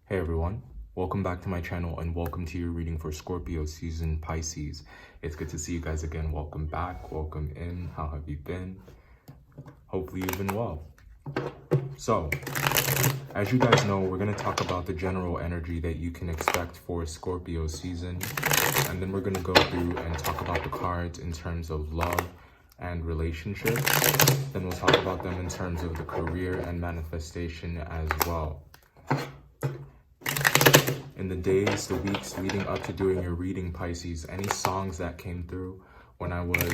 Hey everyone, welcome back to my channel and welcome to your reading for Scorpio season Pisces. It's good to see you guys again. Welcome back, welcome in. How have you been? Hopefully you've been well. So, as you guys know, we're going to talk about the general energy that you can expect for Scorpio season. And then we're going to go through and talk about the cards in terms of love and relationships. Then we'll talk about them in terms of the career and manifestation as well. In the days, the weeks leading up to doing your reading, Pisces, any songs that came through when I was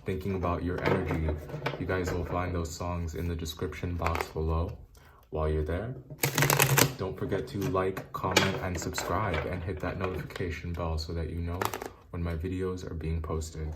thinking about your energy, you guys will find those songs in the description box below. While you're there, don't forget to like, comment, and subscribe, and hit that notification bell so that you know when my videos are being posted.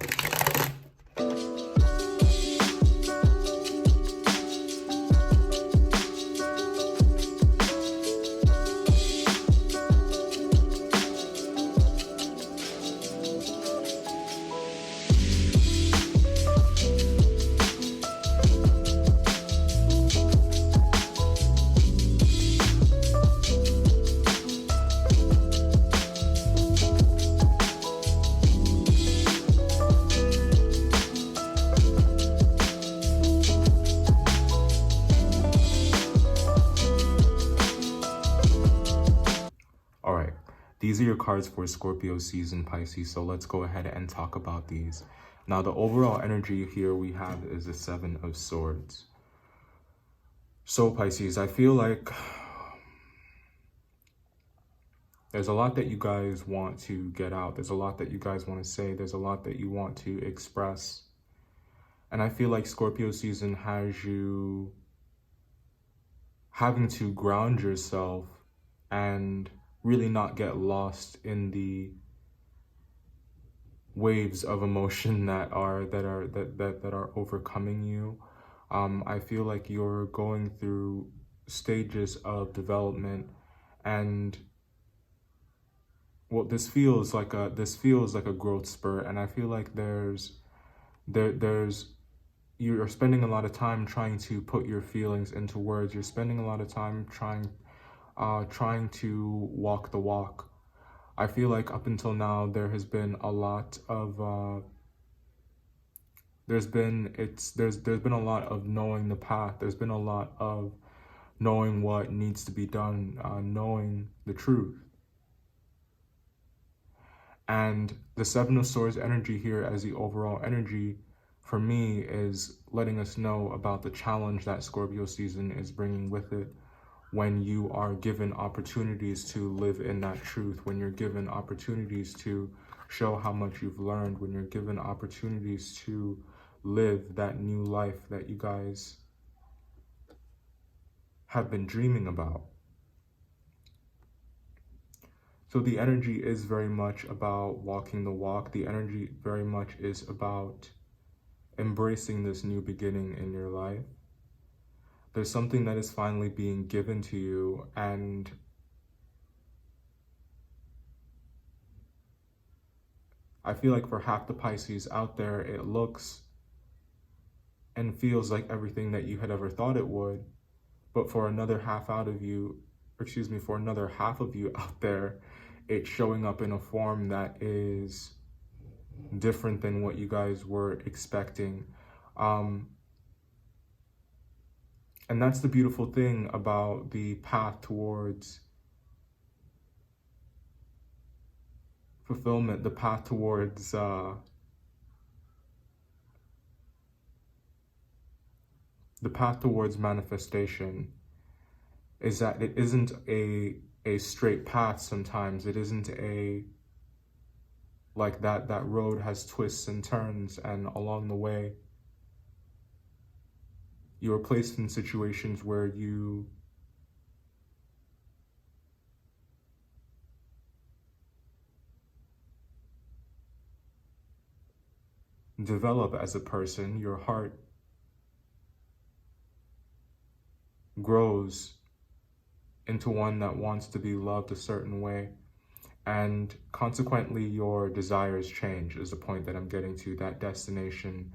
These are your cards for Scorpio season, Pisces, so let's go ahead and talk about these. Now, the overall energy here we have is the Seven of Swords. So, Pisces, I feel like there's a lot that you guys want to get out. There's a lot that you guys want to say. There's a lot that you want to express. And I feel like Scorpio season has you having to ground yourself and really not get lost in the waves of emotion that are overcoming you. I feel like you're going through stages of development, and well, this feels like a growth spurt, and I feel like you're spending a lot of time trying to put your feelings into words. You're spending a lot of time trying to walk the walk. I feel like up until now there has been a lot of there's been a lot of knowing the path. There's been a lot of knowing what needs to be done, knowing the truth. And the Seven of Swords energy here as the overall energy for me is letting us know about the challenge that Scorpio season is bringing with it. When you are given opportunities to live in that truth, when you're given opportunities to show how much you've learned, when you're given opportunities to live that new life that you guys have been dreaming about. So the energy is very much about walking the walk. The energy very much is about embracing this new beginning in your life. There's something that is finally being given to you, and I feel like for half the Pisces out there, it looks and feels like everything that you had ever thought it would. But for another half of you out there, it's showing up in a form that is different than what you guys were expecting. And that's the beautiful thing about the path towards fulfillment, the path towards manifestation, is that it isn't a straight path. Sometimes it isn't like that road has twists and turns, and along the way you are placed in situations where you develop as a person. Your heart grows into one that wants to be loved a certain way, and consequently your desires change, is the point that I'm getting to. That destination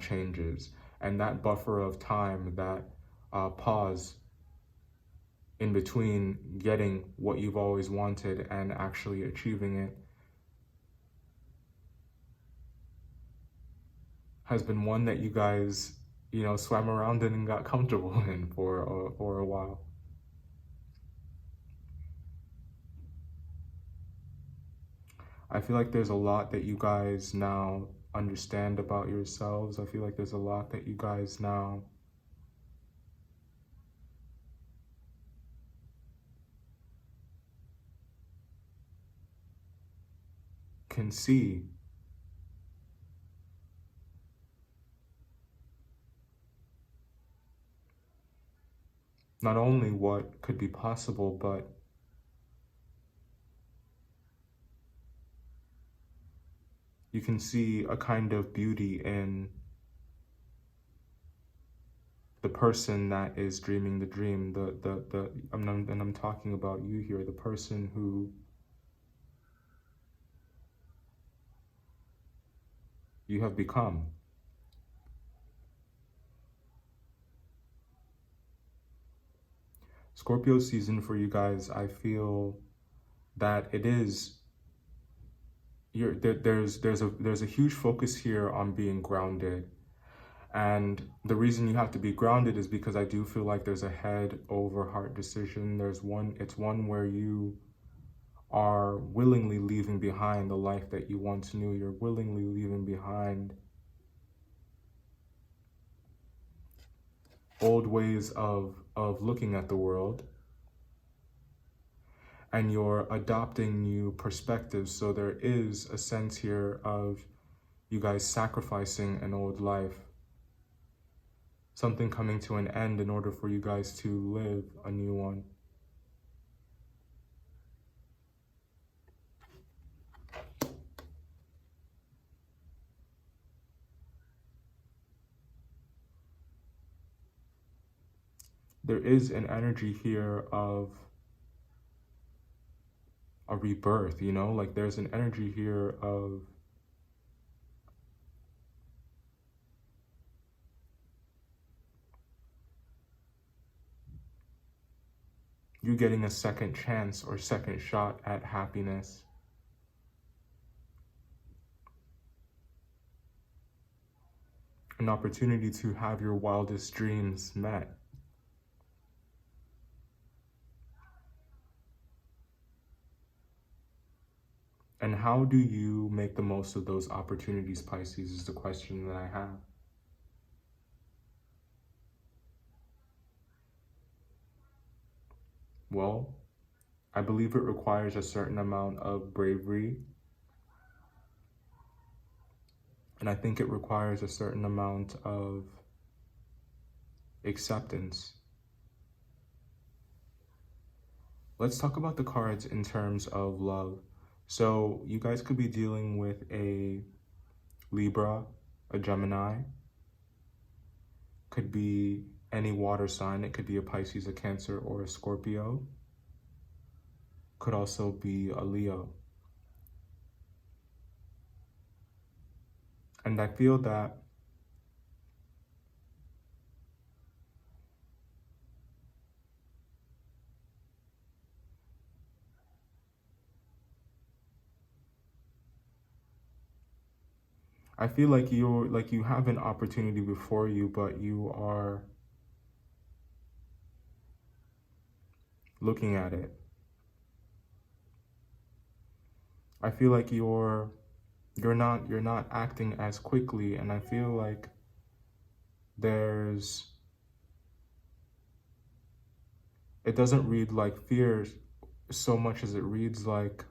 changes, and that buffer of time, that pause in between getting what you've always wanted and actually achieving it has been one that you guys, swam around in and got comfortable in for a while. I feel like there's a lot that you guys now understand about yourselves. I feel like there's a lot that you guys now can see. Not only what could be possible, but you can see a kind of beauty in the person that is dreaming the dream. I'm talking about you here, the person who you have become. Scorpio season for you guys, I feel that it is there's a huge focus here on being grounded. And the reason you have to be grounded is because I do feel like there's a head over heart decision. It's one where you are willingly leaving behind the life that you once knew. You're willingly leaving behind old ways of looking at the world, and you're adopting new perspectives. So there is a sense here of you guys sacrificing an old life, something coming to an end in order for you guys to live a new one. There is an energy here of a rebirth, like there's an energy here of you getting a second chance or second shot at happiness. An opportunity to have your wildest dreams met. And how do you make the most of those opportunities, Pisces, is the question that I have. Well, I believe it requires a certain amount of bravery. And I think it requires a certain amount of acceptance. Let's talk about the cards in terms of love. So you guys could be dealing with a Libra, a Gemini, could be any water sign. It could be a Pisces, a Cancer, or a Scorpio. Could also be a Leo. And I feel that you have an opportunity before you, but you are looking at it. I feel like you're not acting as quickly, and I feel like it doesn't read like fear so much as it reads like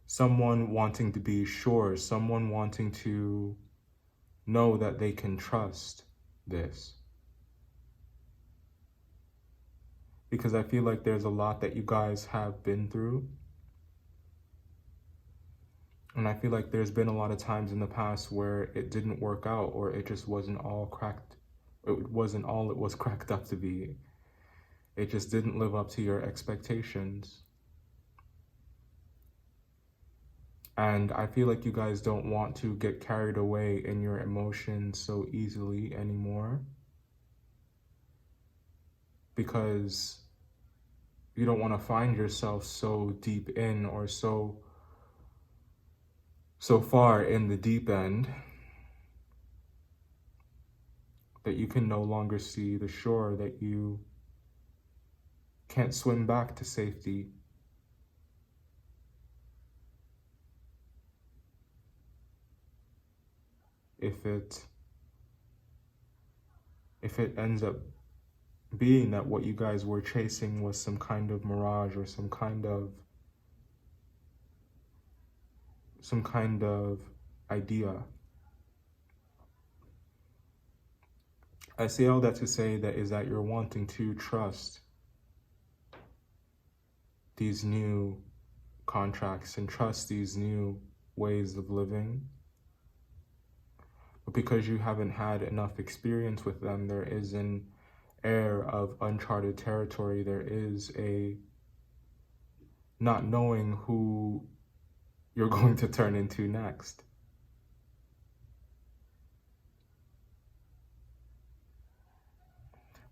someone wanting to be sure, someone wanting to know that they can trust this. Because I feel like there's a lot that you guys have been through. And I feel like there's been a lot of times in the past where it didn't work out, or it just wasn't all cracked. It wasn't all it was cracked up to be. It just didn't live up to your expectations. And I feel like you guys don't want to get carried away in your emotions so easily anymore, because you don't want to find yourself so deep in, or so far in the deep end that you can no longer see the shore, that you can't swim back to safety. If it ends up being that what you guys were chasing was some kind of mirage, or some kind of idea. I say all that to say that you're wanting to trust these new contracts and trust these new ways of living. But because you haven't had enough experience with them, there is an air of uncharted territory. There is a not knowing who you're going to turn into next.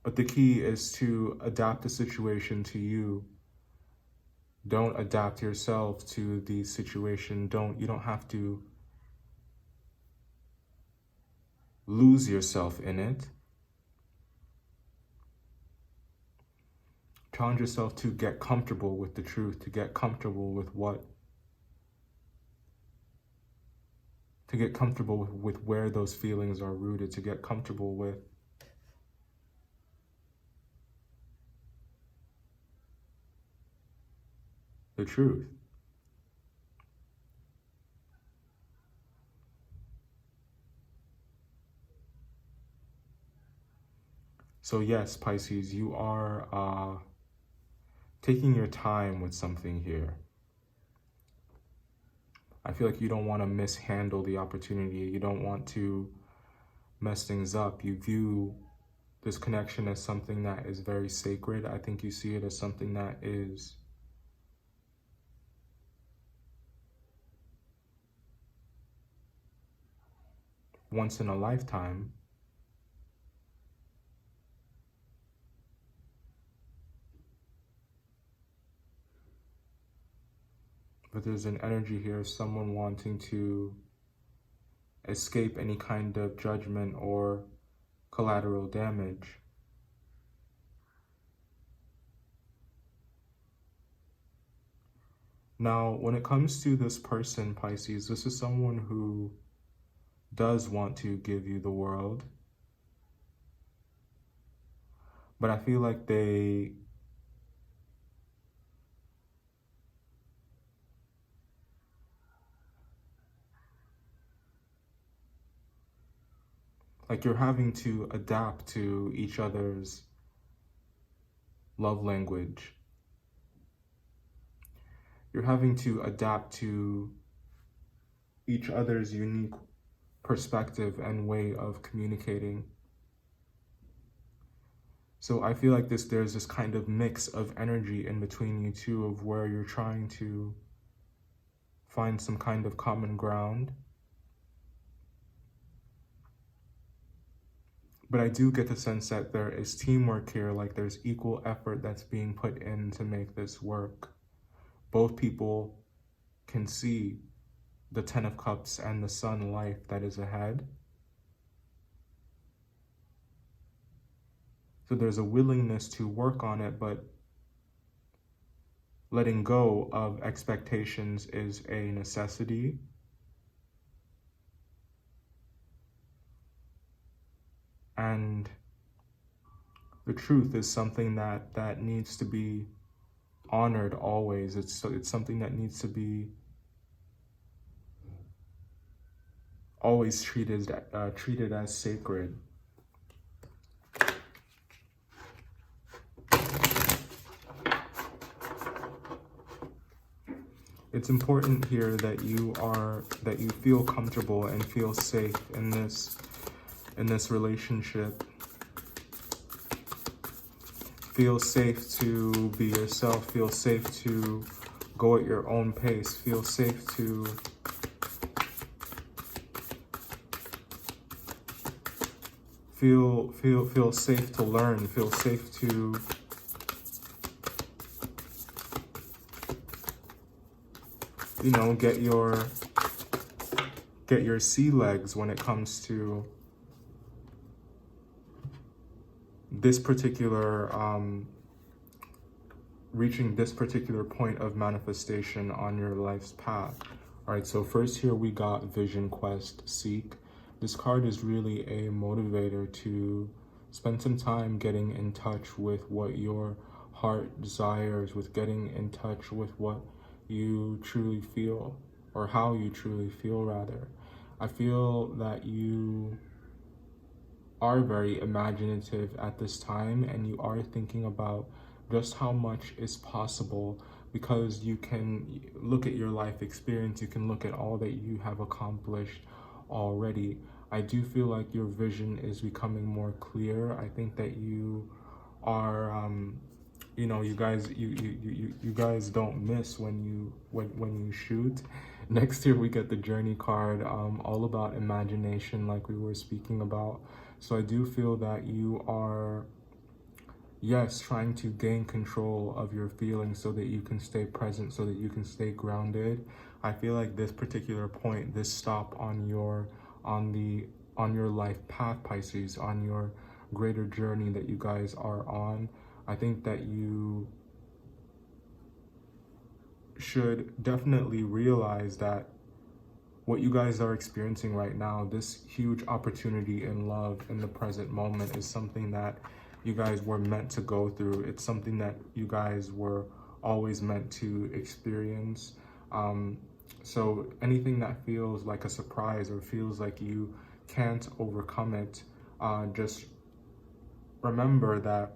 But the key is to adapt the situation to you. Don't adapt yourself to the situation. You don't have to lose yourself in it. Challenge yourself to get comfortable with the truth, to get comfortable with with where those feelings are rooted, to get comfortable with the truth. So yes, Pisces, you are taking your time with something here. I feel like you don't want to mishandle the opportunity. You don't want to mess things up. You view this connection as something that is very sacred. I think you see it as something that is once in a lifetime. But there's an energy here of someone wanting to escape any kind of judgment or collateral damage. Now, when it comes to this person, Pisces, this is someone who does want to give you the world. But I feel like you're having to adapt to each other's love language. You're having to adapt to each other's unique perspective and way of communicating. So I feel like there's this kind of mix of energy in between you two, of where you're trying to find some kind of common ground. But I do get the sense that there is teamwork here, like there's equal effort that's being put in to make this work. Both people can see the 10 of Cups and the sun life that is ahead. So there's a willingness to work on it, but letting go of expectations is a necessity. And the truth is something that needs to be honored always. It's something that needs to be always treated as sacred. It's important here that you feel comfortable and feel safe in this relationship. Feel safe to be yourself. Feel safe to go at your own pace. Feel safe to feel safe to learn, feel safe to get your sea legs when it comes to this particular reaching this particular point of manifestation on your life's path. All right, so first here we got Vision Quest Seek. This card is really a motivator to spend some time getting in touch with what your heart desires, with getting in touch with what you truly feel, or how you truly feel rather. I feel that you are very imaginative at this time, and you are thinking about just how much is possible, because you can look at your life experience, you can look at all that you have accomplished already. I do feel like your vision is becoming more clear. I think that you are you guys don't miss when you shoot. Next here we get the Journey card, all about imagination, like we were speaking about. So I do feel that you are, yes, trying to gain control of your feelings so that you can stay present, so that you can stay grounded. I feel like this particular point, this stop on your life path, Pisces, on your greater journey that you guys are on, I think that you should definitely realize that what you guys are experiencing right now, this huge opportunity in love in the present moment, is something that you guys were meant to go through. It's something that you guys were always meant to experience. So anything that feels like a surprise or feels like you can't overcome it, just remember that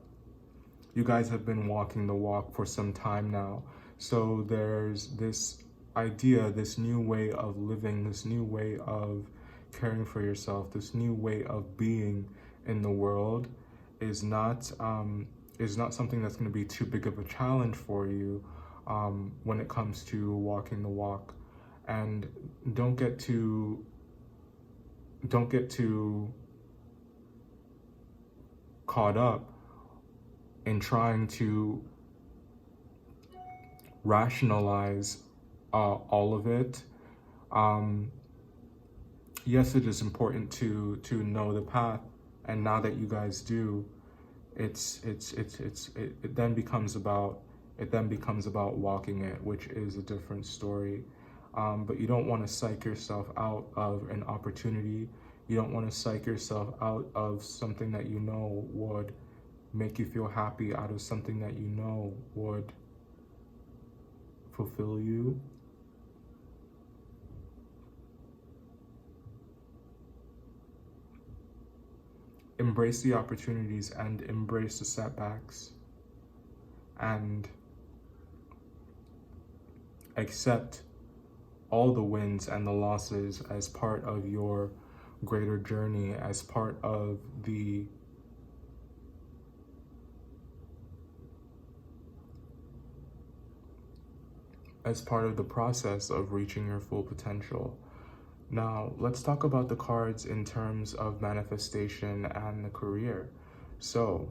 you guys have been walking the walk for some time now. So there's this idea, this new way of living, this new way of caring for yourself, this new way of being in the world is not something that's going to be too big of a challenge for you when it comes to walking the walk. And don't get too caught up in trying to rationalize all of it. Yes, it is important to know the path, and now that you guys do, it then becomes about walking it, which is a different story. But you don't want to psych yourself out of an opportunity. You don't want to psych yourself out of something that you know would make you feel happy, out of something that you know would fulfill you. Embrace the opportunities and embrace the setbacks, and accept all the wins and the losses as part of your greater journey, as part of the process of reaching your full potential. Now, let's talk about the cards in terms of manifestation and the career. So,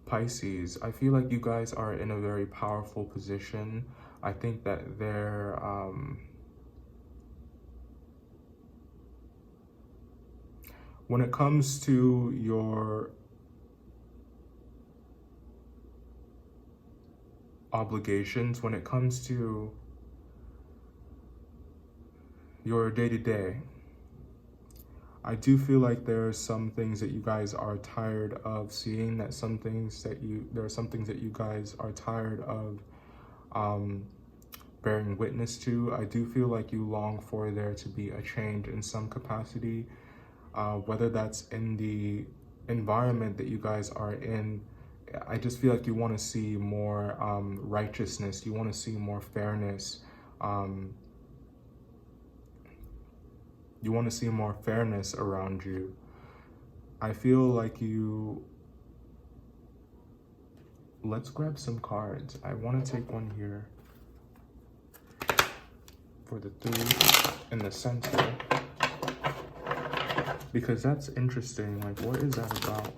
Pisces, I feel like you guys are in a very powerful position. I think that they're when it comes to your obligations, when it comes to your day-to-day, I do feel like there are some things that you guys are tired of seeing, there are some things that you guys are tired of bearing witness to. I do feel like you long for there to be a change in some capacity, whether that's in the environment that you guys are in. I just feel like you want to see more righteousness, you want to see more fairness, you want to see more fairness around you. I feel like let's grab some cards. I want to take one here for the 3 in the center, because that's interesting. Like, what is that about?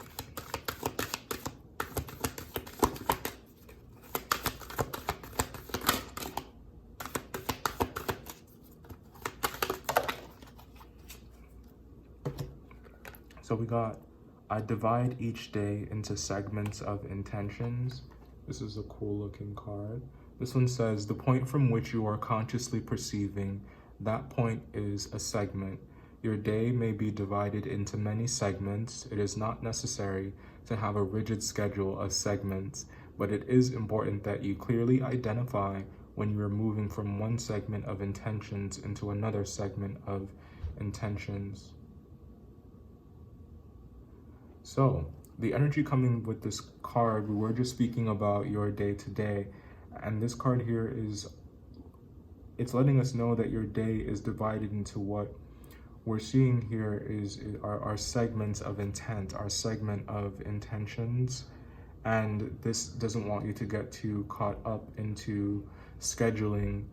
So we got, I divide each day into segments of intentions. This is a cool looking card. This one says, the point from which you are consciously perceiving, that point is a segment. Your day may be divided into many segments. It is not necessary to have a rigid schedule of segments, but it is important that you clearly identify when you are moving from one segment of intentions into another segment of intentions. So, the energy coming with this card, we were just speaking about your day to day, and this card here it's letting us know that your day is divided into what we're seeing here are segments of intent, our segment of intentions, and this doesn't want you to get too caught up into scheduling,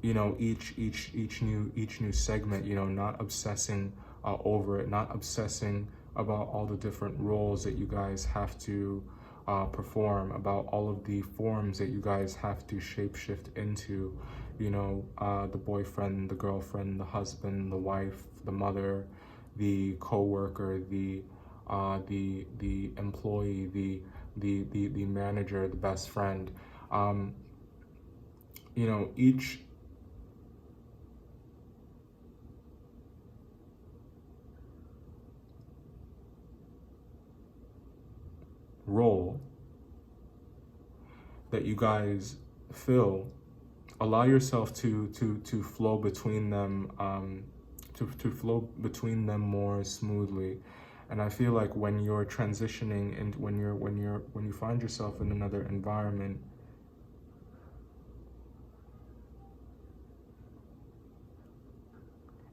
you know, each new segment, you know, not obsessing over it, not obsessing about all the different roles that you guys have to perform, about all of the forms that you guys have to shapeshift into, you know, the boyfriend, the girlfriend, the husband, the wife, the mother, the co-worker, the employee, the manager, the best friend. You know, each role that you guys fill, allow yourself to flow between them, to flow between them more smoothly. And I feel like when you're transitioning and when you find yourself in another environment,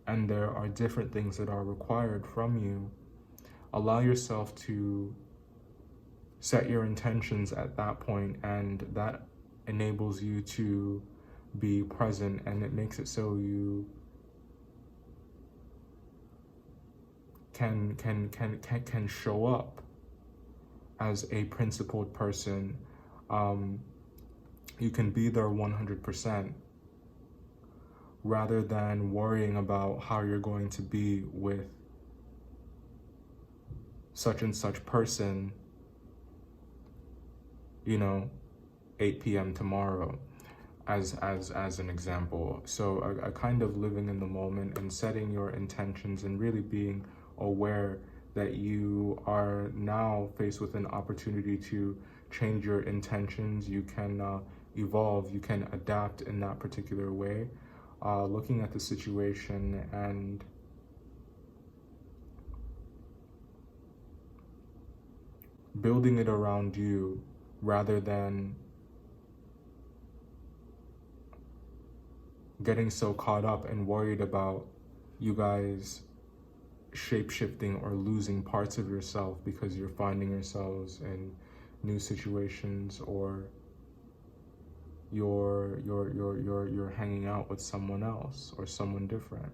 and there are different things that are required from you, allow yourself to set your intentions at that point, and that enables you to be present, and it makes it so you can show up as a principled person. You can be there 100% rather than worrying about how you're going to be with such and such person, you know, 8 p.m. tomorrow, as an example. So a kind of living in the moment and setting your intentions and really being aware that you are now faced with an opportunity to change your intentions. You can evolve, you can adapt in that particular way. Looking at the situation and building it around you rather than getting so caught up and worried about you guys shape-shifting or losing parts of yourself because you're finding yourselves in new situations, or you're hanging out with someone else or someone different.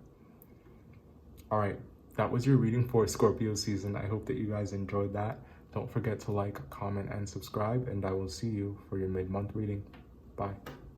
All right, that was your reading for Scorpio season. I hope that you guys enjoyed that. Don't forget to like, comment, and subscribe, and I will see you for your mid-month reading. Bye.